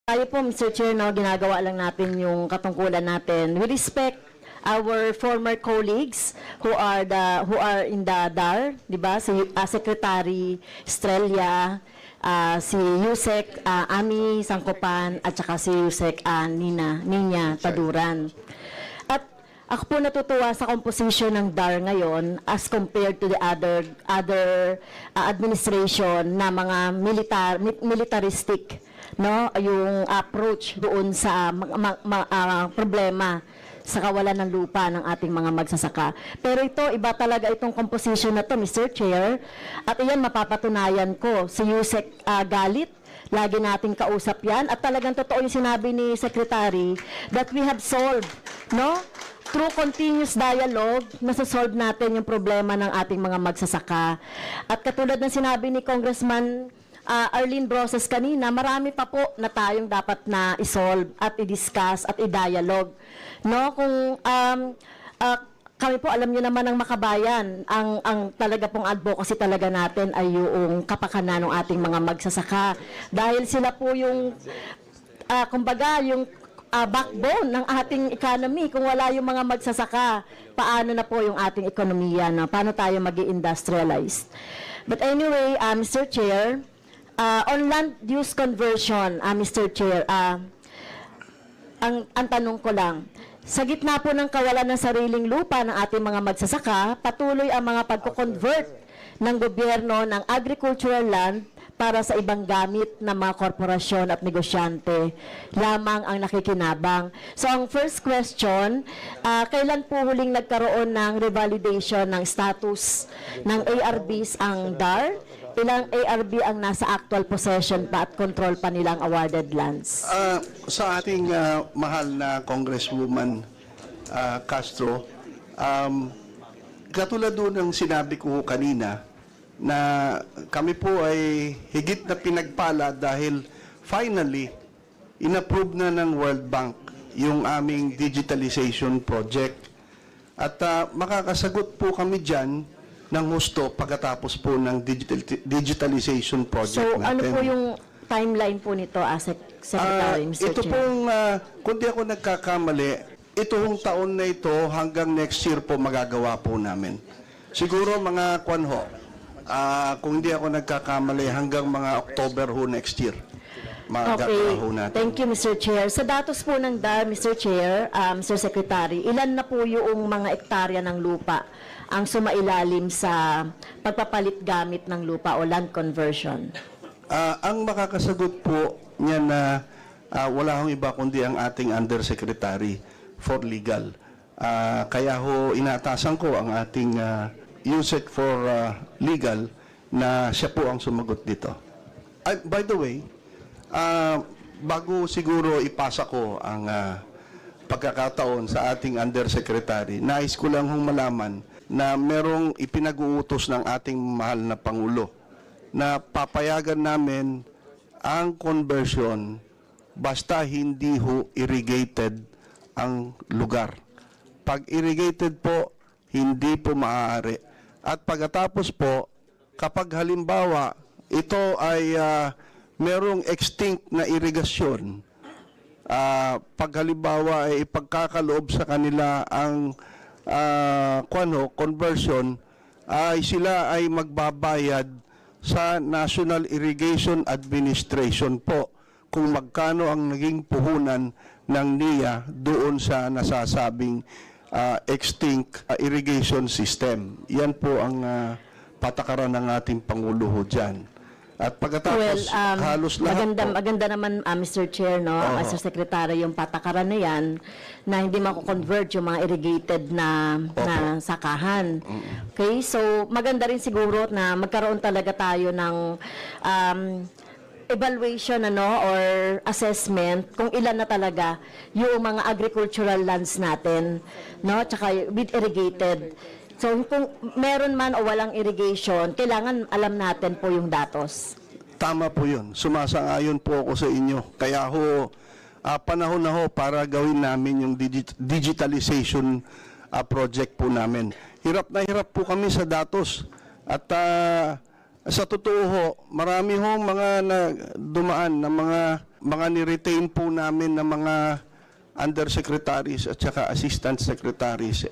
Tayo po, Mr. Chair, no, ginagawa lang natin yung katungkulan natin. We respect our former colleagues who are in the DAR, di ba? Si Secretary Estrella, si Yusek Ami Sangkopan, at saka si Yusek Nina Taduran. At ako po natutuwa sa composition ng DAR ngayon as compared to the other administration na mga militaristic, no, yung approach doon sa problema sa kawalan ng lupa ng ating mga magsasaka. Pero ito, iba talaga itong composition na to, Mr. Chair. At iyan, mapapatunayan ko. Si Yusek Galit, lagi nating kausap yan. At talagang totoo yung sinabi ni Secretary that we have solved, no? Through continuous dialogue, nasa-solve natin yung problema ng ating mga magsasaka. At katulad ng sinabi ni Congressman Arlene Broses kanina, marami pa po na tayong dapat na isolve at i-discuss at i-dialogue. No, kung kami po, alam niyo naman ng makabayan, ang talaga pong advocacy talaga natin ay yung kapakanan ng ating mga magsasaka. Dahil sila po yung, kumbaga, yung backbone ng ating economy. Kung wala yung mga magsasaka, paano na po yung ating ekonomiya? No? Paano tayo mag-i-industrialize? But anyway, Mr. Chair, on land use conversion, Mr. Chair, ang tanong ko lang, sa gitna po ng kawalan ng sariling lupa ng ating mga magsasaka, patuloy ang mga pagko-convert ng gobyerno ng agricultural land para sa ibang gamit ng mga korporasyon at negosyante lamang ang nakikinabang. So ang first question, kailan po huling nagkaroon ng revalidation ng status ng ARBs ang DAR? Ilang ARB ang nasa actual possession pa at control pa nilang awarded lands? Sa ating mahal na Congresswoman Castro, katulad doon ng sinabi ko kanina, na kami po ay higit na pinagpala dahil finally, inapprove na ng World Bank yung aming digitalization project. At makakasagot po kami dyan ng husto pagkatapos po ng digitalization project natin. So, ano po yung timeline po nito, Secretary, Mr. Ito Chair? pong, kung di ako nagkakamali, itong taon na ito hanggang next year po magagawa po namin. Siguro mga kung hindi ako nagkakamali, hanggang mga October ho next year. Okay. Thank you, Mr. Chair. Sa datos po ng DAR, Mr. Chair, Mr. Secretary, ilan na po yung mga ektarya ng lupa ang sumailalim sa pagpapalit gamit ng lupa o land conversion? Ang makakasagot po niya na wala hong iba kundi ang ating Undersecretary for Legal. Kaya ho inatasan ko ang ating Yusek for Legal na siya po ang sumagot dito. By the way, bago siguro ipasa ko ang pagkakataon sa ating Undersecretary, nais ko lang hong malaman na merong ipinag-uutos ng ating mahal na Pangulo na papayagan namin ang conversion basta hindi ho irrigated ang lugar. Pag irrigated po, hindi po maaari. At pagkatapos po, kapag halimbawa ito ay merong extinct na irigasyon, pag halimbawa ay ipagkakaloob sa kanila ang conversion, ay sila ay magbabayad sa National Irrigation Administration po kung magkano ang naging puhunan ng NIA doon sa nasasabing extinct irrigation system. Yan po ang patakaran ng ating Pangulo ho dyan. At pagkatapos, halos lahat maganda naman, Mr. Chair, no, Mr. Secretary, yung patakaran na yan, na hindi mako-convert yung mga irrigated na sakahan. Okay, so maganda rin siguro na magkaroon talaga tayo ng evaluation or assessment kung ilan na talaga yung mga agricultural lands natin, no, tsaka with irrigated. So, kung meron man o walang irrigation, kailangan alam natin po yung datos. Tama po yun. Sumasang-ayon po ako sa inyo. Kaya ho, panahon na ho para gawin namin yung digitalization project po namin. Hirap na hirap po kami sa datos. At Sa totoo ho, marami hong mga dumaan na mga ni-retain po namin na mga undersecretaries at saka assistant secretaries,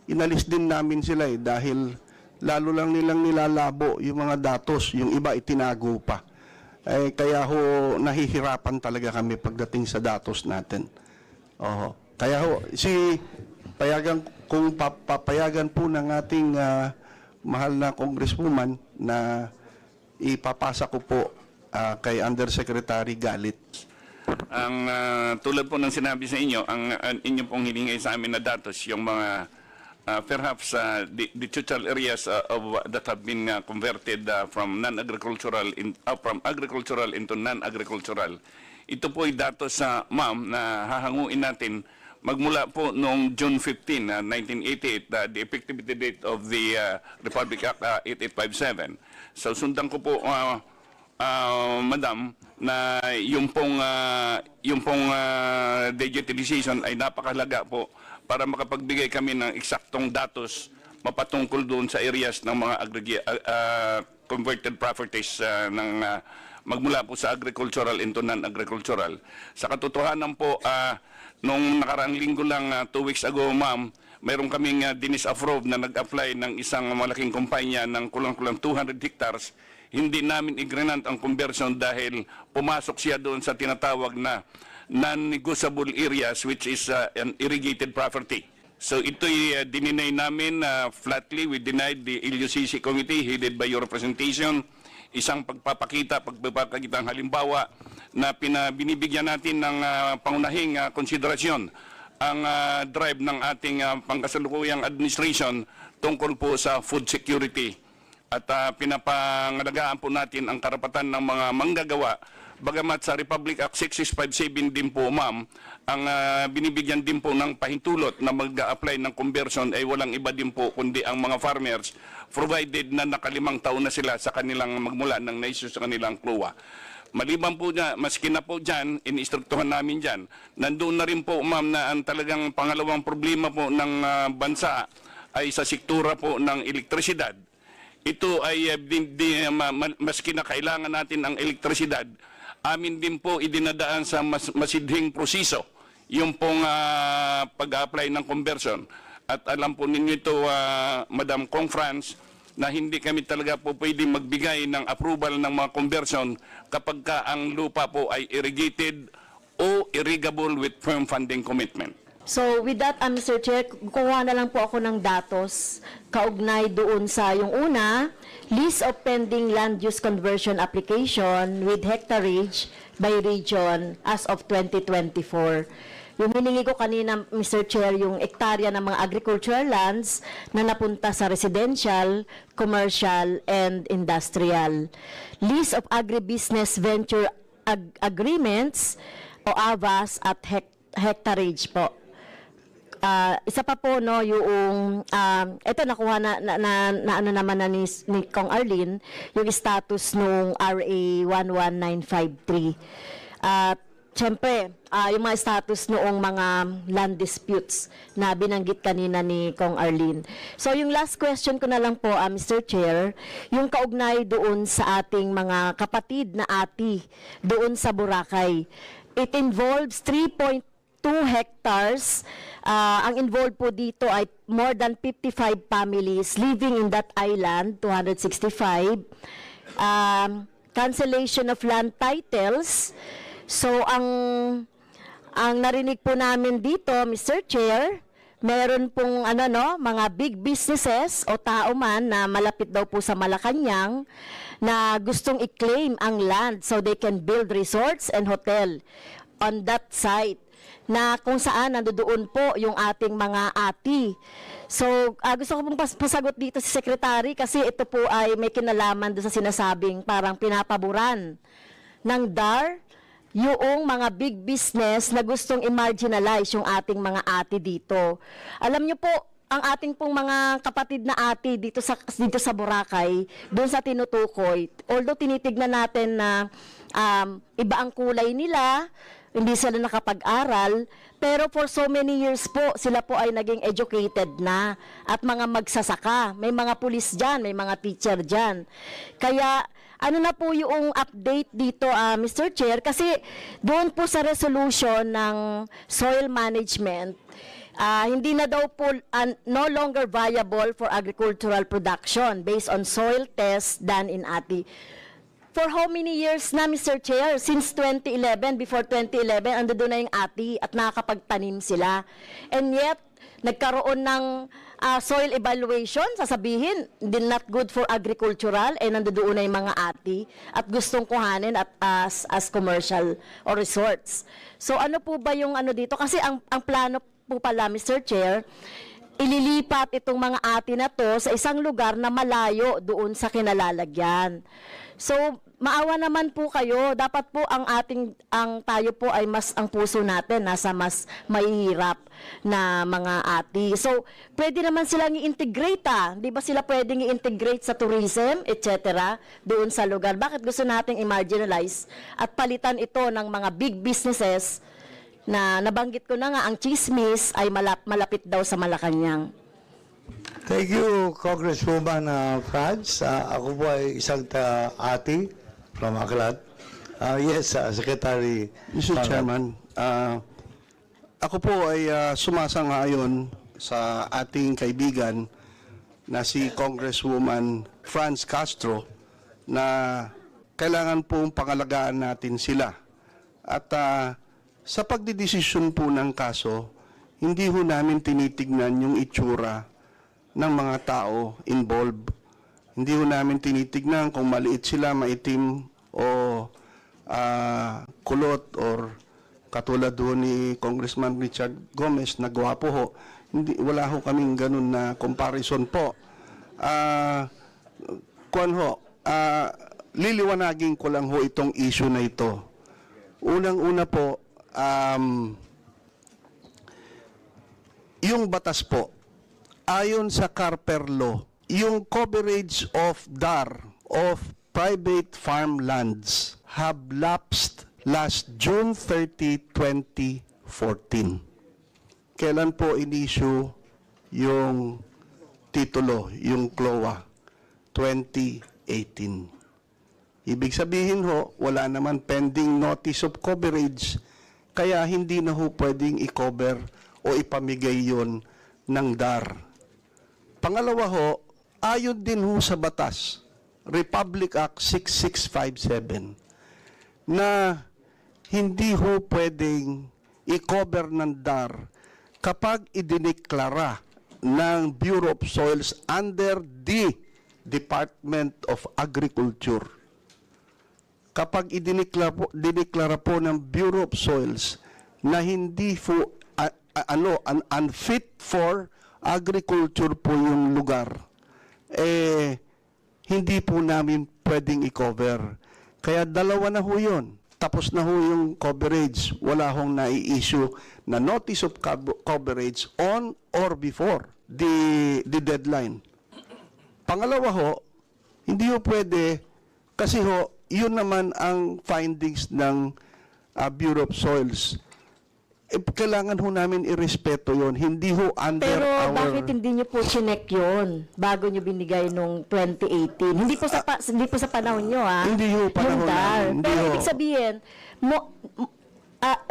inalis din namin sila dahil lalo lang nilang nilalabo yung mga datos, yung iba itinago pa. Kaya ho, nahihirapan talaga kami pagdating sa datos natin. Kaya ho, kung papayagan po ng ating mahal na congresswoman na ipapasa ko po kay Undersecretary Galit. Ang tulad po ng sinabi sa inyo, ang inyo pong hiningi sa amin na datos, yung mga perhaps the total areas that have been converted from non-agricultural from agricultural into non-agricultural. Ito po ay datos sa ma'am na hahanguin natin magmula po noong June 15, 1988, the effectivity date of the Republic Act 8857. So sundan ko po, Madam, na yung pong digitalization ay napakahalaga po para makapagbigay kami ng eksaktong datos mapatungkol doon sa areas ng mga converted properties magmula po sa agricultural into non-agricultural. Sa katotohanan po, nung nakaraang linggo lang, 2 weeks ago, ma'am, mayroon kaming dinis-approve na nag-apply ng isang malaking kumpanya ng kulang-kulang 200 hectares. Hindi namin i-grant ang conversion dahil pumasok siya doon sa tinatawag na non-negotiable areas, which is an irrigated property. So ito'y dininay namin flatly. We denied the LUCC committee headed by your representation. Isang pagpapakitang halimbawa na binibigyan natin ng pangunahing konsiderasyon ang drive ng ating pangkasalukuyang administration tungkol po sa food security. At pinapangalagaan po natin ang karapatan ng mga manggagawa. Bagamat sa Republic Act 6657 din po, ma'am, ang binibigyan din po ng pahintulot na mag-apply ng conversion ay walang iba din po kundi ang mga farmers, provided na naka5 taon na sila sa kanilang magmula ng naisyo sa kanilang kluwa. Maliban po dyan, maski na po dyan, iniinstruktuhan namin dyan, nandoon na rin po, ma'am, na ang talagang pangalawang problema po ng bansa ay sa sektura po ng elektrisidad. Ito ay maski na kailangan natin ang elektrisidad, amin din po idinadaan sa masidhing proseso yung pong pag-apply ng conversion. At alam po ninyo ito, Madam Kong France, na hindi kami talaga po pwede magbigay ng approval ng mga conversion kapag ang lupa po ay irrigated o irrigable with firm funding commitment. So with that, Mr. Chair, kukuha na lang po ako ng datos kaugnay doon sa yung una, list of pending land use conversion application with hectareage by region as of 2024. Yung hiningi ko kanina, Mr. Chair, yung ektarya ng mga agricultural lands na napunta sa residential, commercial, and industrial. List of agribusiness venture agreements o AVAS at hectareage po. Isa pa po, no, yung ito nakuha na ano naman na ni Kong Arlene, yung status nung RA 11953. Siyempre, yung mga status noong mga land disputes na binanggit kanina ni Kong Arlene. So yung last question ko na lang po, Mr. Chair, yung kaugnay doon sa ating mga kapatid na ati doon sa Boracay. It involves 3.2 hectares. Ang involved po dito ay more than 55 families living in that island, 265. Cancellation of land titles. So ang narinig po namin dito, Mr. Chair, meron pong mga big businesses o tao man na malapit daw po sa Malacanang na gustong i-claim ang land so they can build resorts and hotel on that site, na kung saan nandoon po yung ating mga ati. So, gusto ko pong pasagot dito si Secretary kasi ito po ay may kinalaman doon sa sinasabing parang pinapaboran ng DAR yung mga big business na gustong i-marginalize yung ating mga ati dito. Alam niyo po, ang ating pong mga kapatid na ate dito sa Boracay, doon sa tinutukoy, although tinitignan natin na iba ang kulay nila, hindi sila nakapag-aral, pero for so many years po, sila po ay naging educated na at mga magsasaka. May mga pulis dyan, may mga teacher dyan. Kaya ano na po yung update dito, Mr. Chair, kasi doon po sa resolution ng soil management, hindi na daw po no longer viable for agricultural production based on soil tests done in ATI. For how many years na, Mr. Chair? Since 2011, before 2011, ando doon na yung ATI at nakakapagtanim sila. And yet, nagkaroon ng soil evaluation, sasabihin, not good for agricultural, and nandoon na yung mga ATI at gustong kuhanin at as commercial or resorts. So ano po ba yung ano dito? Kasi ang plano po pala, Mr. Chair, ililipat itong mga ATI na to sa isang lugar na malayo doon sa kinalalagyan. So, maawa naman po kayo. Dapat po ang tayo po ay ang puso natin nasa mas mahihirap na mga ATI. So, pwede naman silang i-integrate Di ba sila pwedeng i-integrate sa tourism, etc. doon sa lugar? Bakit gusto nating i-marginalize at palitan ito ng mga big businesses na nabanggit ko na nga, ang chismis ay malapit daw sa Malacanang? Thank you, Congresswoman Franz. Ako po ay isang ati from Aklan. Yes, Secretary. Mr. Chairman, ako po ay sumasang-ayon sa ating kaibigan na si Congresswoman Franz Castro na kailangan pong pangalagaan natin sila. At sa pagdidesisyon po ng kaso, hindi ho namin tinitignan yung itsura ng mga tao involved. Hindi ho namin tinitignan kung maliit sila, maitim, o kulot, or katulad ho ni Congressman Richard Gomez na gwapo ho. Wala ho kaming ganun na comparison po. Liliwanagin ko lang ho itong issue na ito. Unang-una po, yung batas po, ayon sa Carper Law, yung coverage of DAR, of private farmlands, have lapsed last June 30, 2014. Kailan po in-issue yung titulo, yung CLOA? 2018. Ibig sabihin ho, wala naman pending notice of coverage, kaya hindi na ho pwedeng i-cover o ipamigay yon ng DAR. Pangalawa ho, ayon din ho sa batas, Republic Act 6657, na hindi ho pwedeng i-cover ng DAR kapag idineklara ng Bureau of Soils under the Department of Agriculture. Kapag idineklara po ng Bureau of Soils na hindi po unfit for agriculture po yung lugar, hindi po namin pwedeng i-cover. Kaya dalawa na ho yun. Tapos na ho yung coverage. Wala hong nai-issue na notice of coverage on or before the deadline. Pangalawa ho, hindi ho pwede kasi ho, yun naman ang findings ng Bureau of Soils. Kailangan ho namin irespeto yon. Hindi ho under Pero our... bakit hindi niyo po chinek yun bago niyo binigay nung 2018? Hindi po sa panahon niyo, Hindi ho panahon yung DAR. namin, hindi Pero ho. ibig sabihin,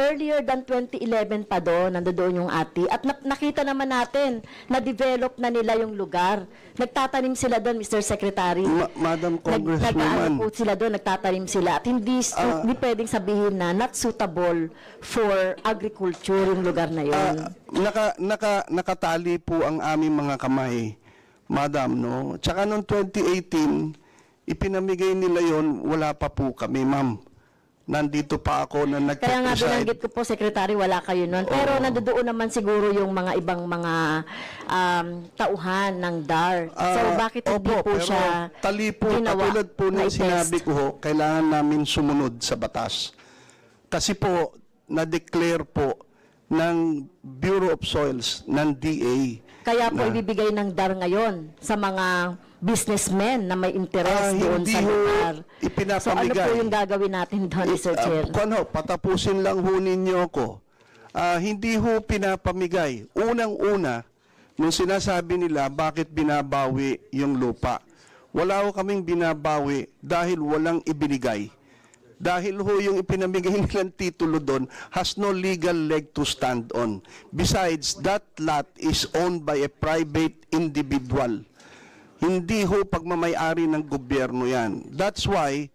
earlier than 2011 pa doon, nandoon yung ATI. At nakita naman natin, na-develop na nila yung lugar. Nagtatanim sila doon, Mr. Secretary. Madam Congresswoman. Nag-ano po sila doon, nagtatanim sila. At hindi pwedeng sabihin na not suitable for agriculture yung lugar na yun. Nakatali po ang aming mga kamay, Madam, no? Tsaka noong 2018, ipinamigay nila yon, wala pa po kami, ma'am. Nandito pa ako na Kaya nga nagpe-preside. binanggit ko po, Secretary, wala kayo nun. Pero nandoon naman siguro yung mga ibang mga tauhan ng DAR. So bakit hindi po pero siya tali po, ginawa katulad po na ng i-test? sinabi ko ho, kailangan namin sumunod sa batas. Kasi po, na-declare po ng Bureau of Soils, ng DA. Kaya po na- ibibigay ng DAR ngayon sa mga businessmen na may interest doon hindi sa ho lugar. So ano ipinapamigay. po yung gagawin natin doon, Mr. Chair? Patapusin lang ho ninyo ako. Hindi ho pinapamigay. Unang-una, nung sinasabi nila bakit binabawi yung lupa. Wala ho kaming binabawi dahil walang ibinigay. Dahil ho yung ipinamigay nilang titulo doon has no legal leg to stand on. Besides, that lot is owned by a private individual. Hindi ho pagmamayari ng gobyerno yan. That's why,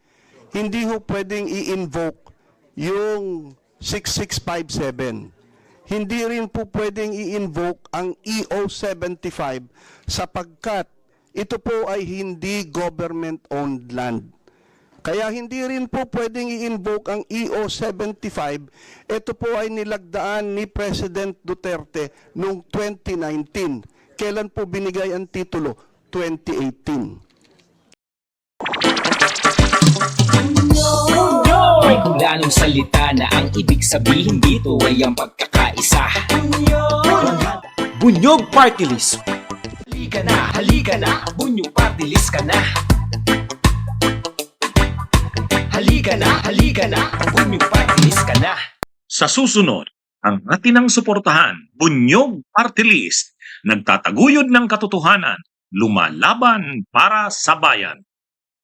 hindi ho pwedeng i-invoke yung 6657. Hindi rin po pwedeng i-invoke ang EO75 sapagkat ito po ay hindi government-owned land. Kaya hindi rin po pwedeng i-invoke ang EO75. Ito po ay nilagdaan ni President Duterte noong 2019. Kailan po binigay ang titulo? 2018. May kulanong salita na ang ibig sabihin dito ay ang pagkakaisa. Bunyog Party List. Halika na, Bunyog Party List ka na. Halika na, Bunyog Party List ka na. Sa susunod, ang atinang suportahan, Bunyog Party List, nagtataguyod ng katotohanan, lumalaban para sa bayan.